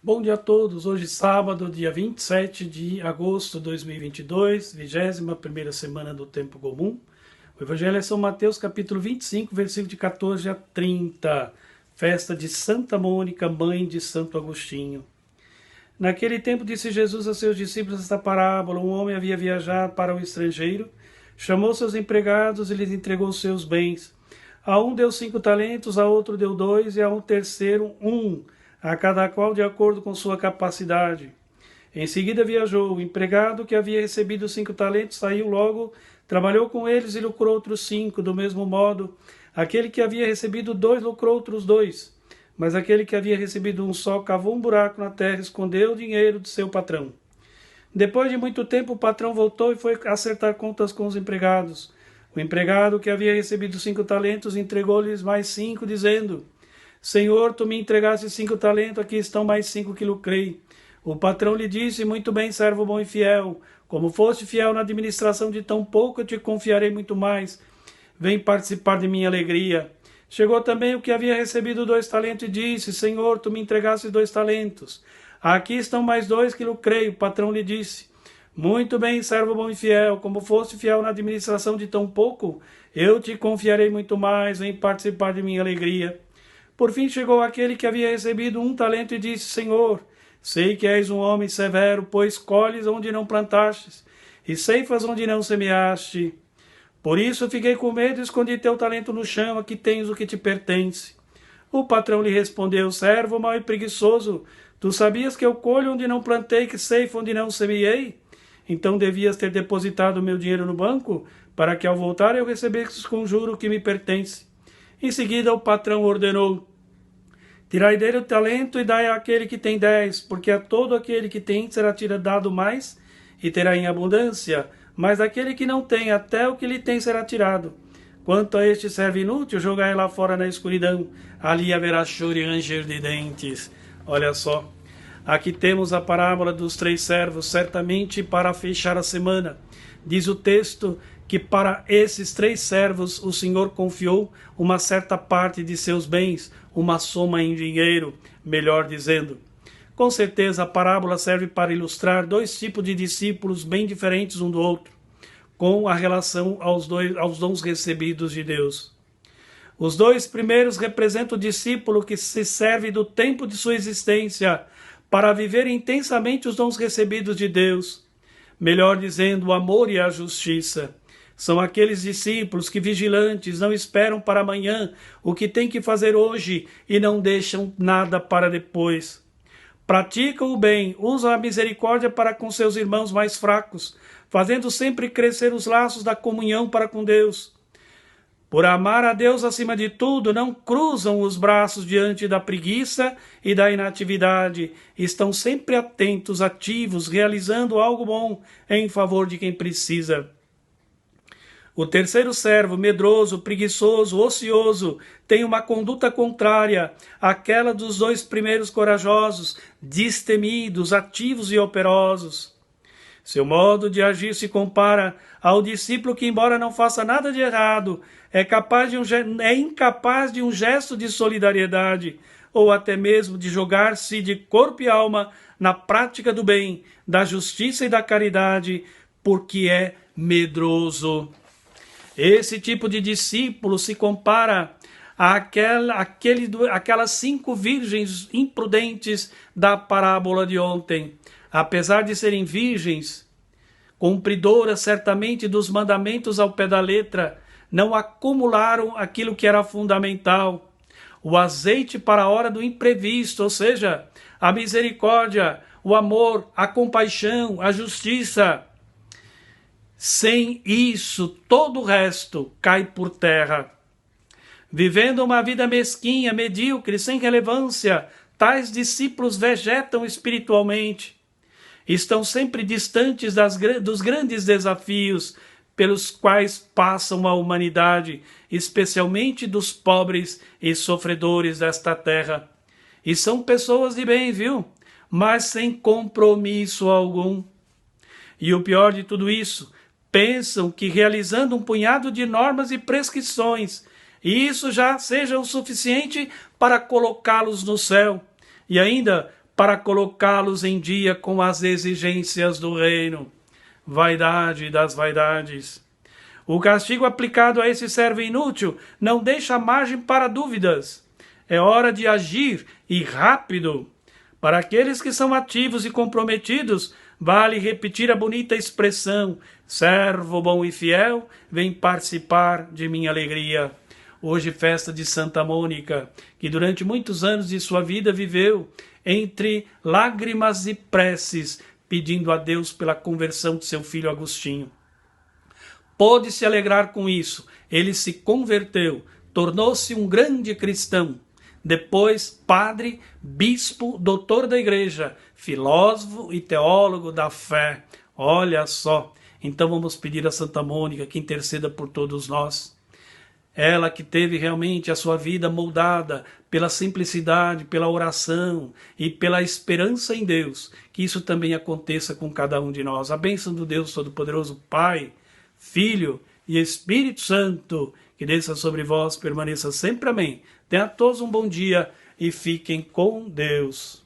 Bom dia a todos. Hoje, sábado, dia 27 de agosto de 2022, 21ª semana do Tempo Comum. O Evangelho é São Mateus, capítulo 25, versículo de 14 a 30. Festa de Santa Mônica, mãe de Santo Agostinho. Naquele tempo disse Jesus a seus discípulos esta parábola. Um homem havia viajado para o estrangeiro, chamou seus empregados e lhes entregou seus bens. A um deu 5 talentos, a outro deu 2 e a um terceiro 1, a cada qual de acordo com sua capacidade. Em seguida viajou. O empregado que havia recebido 5 talentos saiu logo, trabalhou com eles e lucrou outros 5. Do mesmo modo, aquele que havia recebido 2 lucrou outros 2. Mas aquele que havia recebido um só cavou um buraco na terra e escondeu o dinheiro de seu patrão. Depois de muito tempo, o patrão voltou e foi acertar contas com os empregados. O empregado que havia recebido 5 talentos entregou-lhes mais 5, dizendo: Senhor, tu me entregaste 5 talentos, aqui estão mais 5 que lucrei. O patrão lhe disse: Muito bem, servo bom e fiel. Como foste fiel na administração de tão pouco, eu te confiarei muito mais. Vem participar de minha alegria. Chegou também o que havia recebido 2 talentos e disse: Senhor, tu me entregaste 2 talentos. Aqui estão mais 2 que lucrei. O patrão lhe disse: Muito bem, servo bom e fiel. Como foste fiel na administração de tão pouco, eu te confiarei muito mais. Vem participar de minha alegria. Por fim chegou aquele que havia recebido 1 talento e disse: Senhor, sei que és um homem severo, pois colhes onde não plantastes e ceifas onde não semeaste. Por isso fiquei com medo e escondi teu talento no chão, aqui tens o que te pertence. O patrão lhe respondeu: Servo mau e preguiçoso, tu sabias que eu colho onde não plantei, que ceifo onde não semeei? Então devias ter depositado o meu dinheiro no banco, para que ao voltar eu recebesse com juro o que me pertence. Em seguida o patrão ordenou: Tirai dele o talento e dai àquele que tem 10, porque a todo aquele que tem será dado mais e terá em abundância, mas aquele que não tem, até o que lhe tem será tirado. Quanto a este servo inútil, jogai lá fora na escuridão, ali haverá choro e ranger de dentes. Olha só, aqui temos a parábola dos 3 servos, certamente para fechar a semana. Diz o texto que para esses 3 servos o Senhor confiou uma certa parte de seus bens, uma soma em dinheiro, melhor dizendo. Com certeza a parábola serve para ilustrar 2 tipos de discípulos bem diferentes um do outro, com a relação aos dons recebidos de Deus. Os 2 primeiros representam o discípulo que se serve do tempo de sua existência para viver intensamente os dons recebidos de Deus, melhor dizendo, o amor e a justiça. São aqueles discípulos que, vigilantes, não esperam para amanhã o que têm que fazer hoje e não deixam nada para depois. Praticam o bem, usam a misericórdia para com seus irmãos mais fracos, fazendo sempre crescer os laços da comunhão para com Deus. Por amar a Deus acima de tudo, não cruzam os braços diante da preguiça e da inatividade. Estão sempre atentos, ativos, realizando algo bom em favor de quem precisa. O terceiro servo, medroso, preguiçoso, ocioso, tem uma conduta contrária àquela dos 2 primeiros corajosos, destemidos, ativos e operosos. Seu modo de agir se compara ao discípulo que, embora não faça nada de errado, é incapaz de um gesto de solidariedade, ou até mesmo de jogar-se de corpo e alma na prática do bem, da justiça e da caridade, porque é medroso. Esse tipo de discípulo se compara àquelas 5 virgens imprudentes da parábola de ontem. Apesar de serem virgens, cumpridoras certamente dos mandamentos ao pé da letra, não acumularam aquilo que era fundamental: o azeite para a hora do imprevisto, ou seja, a misericórdia, o amor, a compaixão, a justiça. Sem isso, todo o resto cai por terra. Vivendo uma vida mesquinha, medíocre, sem relevância, tais discípulos vegetam espiritualmente. Estão sempre distantes dos grandes desafios pelos quais passam a humanidade, especialmente dos pobres e sofredores desta terra. E são pessoas de bem, viu? Mas sem compromisso algum. E o pior de tudo isso, pensam que realizando um punhado de normas e prescrições, isso já seja o suficiente para colocá-los no céu. E ainda para colocá-los em dia com as exigências do reino. Vaidade das vaidades. O castigo aplicado a esse servo inútil não deixa margem para dúvidas. É hora de agir e rápido. Para aqueles que são ativos e comprometidos, vale repetir a bonita expressão: servo bom e fiel, vem participar de minha alegria. Hoje, festa de Santa Mônica, que durante muitos anos de sua vida viveu entre lágrimas e preces, pedindo a Deus pela conversão de seu filho Agostinho. Pôde se alegrar com isso. Ele se converteu, tornou-se um grande cristão. Depois, padre, bispo, doutor da igreja, filósofo e teólogo da fé. Olha só. Então vamos pedir a Santa Mônica que interceda por todos nós. Ela que teve realmente a sua vida moldada pela simplicidade, pela oração e pela esperança em Deus. Que isso também aconteça com cada um de nós. A bênção do Deus Todo-Poderoso, Pai, Filho e Espírito Santo, que desça sobre vós, permaneça sempre. Amém. Tenha a todos um bom dia e fiquem com Deus.